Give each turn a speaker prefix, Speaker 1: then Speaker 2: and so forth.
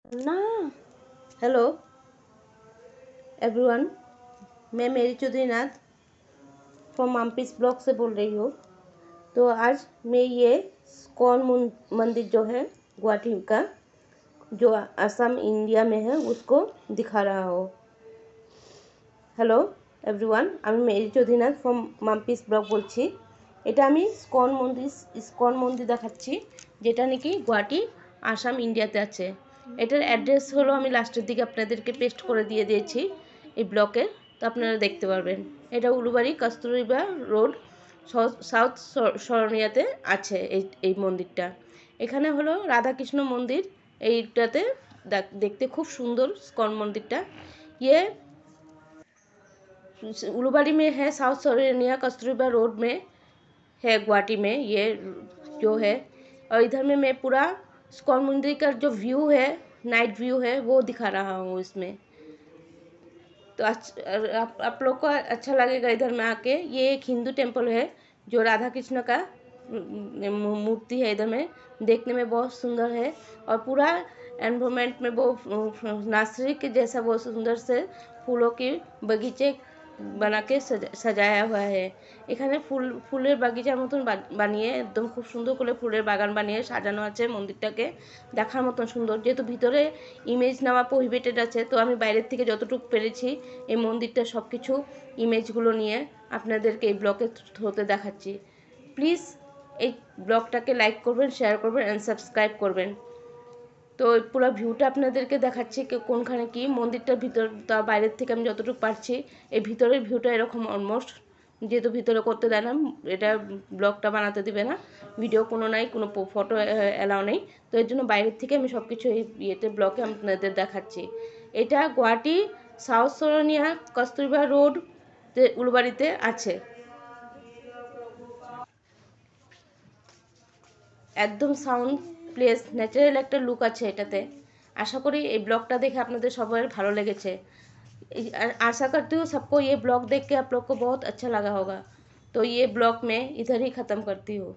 Speaker 1: ना। Hello everyone, मैं मेरी चौधरी नाथ फ्रॉम मामपीस ब्लॉक से बोल रही हूँ। तो आज मैं ये स्कॉन मंदिर जो है गुवाहाटी का, जो असम इंडिया में है, उसको दिखा रहा हूँ। हेलो एवरीवन, আমি মেরি চৌধুরীনাথ ফ্রম মামপিস ব্লক বলছি। এটা আমি স্কন মন্দির দেখাচ্ছি, যেটা নাকি গুয়াহাটি আসাম ইন্ডিয়াতে আছে। এটার অ্যাড্রেস হলো আমি লাস্টের দিকে আপনাদেরকে পেস্ট করে দিয়ে দিয়েছি এই ব্লকের, তো আপনারা দেখতে পারবেন। এটা উলুবাড়ি কস্তুরবা রোড সাউথ সরনিয়াতে আছে এই মন্দিরটা। এখানে হলো রাধাকৃষ্ণ মন্দির। এইটাতে দেখতে খুব সুন্দর স্কন मंदिरটা। ये उलूबाड़ी में है, साउथ सरेनिया कस्तूरबा रोड में है, गुवाहाटी में ये जो है। और इधर में मैं पूरा स्कॉन मंदिर का जो व्यू है, नाइट व्यू है, वो दिखा रहा हूँ इसमें। तो आप लोग को अच्छा लगेगा इधर में आके। ये एक हिंदू टेम्पल है, जो राधा कृष्ण का मूर्ति है इधर में, देखने में बहुत सुंदर है। और पूरा एनवायरनमेंट में वो नर्सरी के जैसा बहुत सुंदर से फूलों की बगीचे बना के सजाया हुआ है। এখানে ফুলের বাগিচার মতন বানিয়ে একদম খুব সুন্দর করে ফুলের বাগান বানিয়ে সাজানো আছে মন্দিরটাকে, দেখার মতন সুন্দর। যেহেতু ভিতরে ইমেজ নেওয়া প্রহিবিটেড আছে, তো আমি বাইরের থেকে যতটুকু পেরেছি এই মন্দিরটা সব কিছু ইমেজগুলো নিয়ে আপনাদেরকে এই ব্লগের থ্রুতে দেখাচ্ছি। প্লিজ এই ব্লগটাকে লাইক করবেন, শেয়ার করবেন অ্যান্ড সাবস্ক্রাইব করবেন। তো পুরো ভিউটা আপনাদেরকে দেখাচ্ছি কোনখানে কি মন্দিরটার ভিতর, তা বাইরের থেকে আমি যতটুকু পারছি। এই ভিতরের ভিউটা এরকম অলমোস্ট, যেহেতু ভিতরে করতে দেয় না, এটা ব্লগটা বানাতে দিবে না, ভিডিও কোনো নাই, কোনো ফটো অ্যালাউ নেই। তো এর জন্য বাইরের থেকে আমি সব কিছু এই ইয়েতে ব্লগে আপনাদের দেখাচ্ছি। এটা গুয়াহাটি সাউথ সরনিয়া কস্তুরবা রোড উলুবাড়িতে আছে। একদম সাউন্ড প্লেস, ন্যাচারাল একটা লুক আছে এটাতে। आशा करी ये ब्लॉगटा देखे आपनादेर सबार भालो लेगेछे। आशा करती हूँ सबको ये ब्लॉग देख के आप लोग को बहुत अच्छा लगा होगा। तो ये ब्लॉग मैं इधर ही ख़त्म करती हूँ।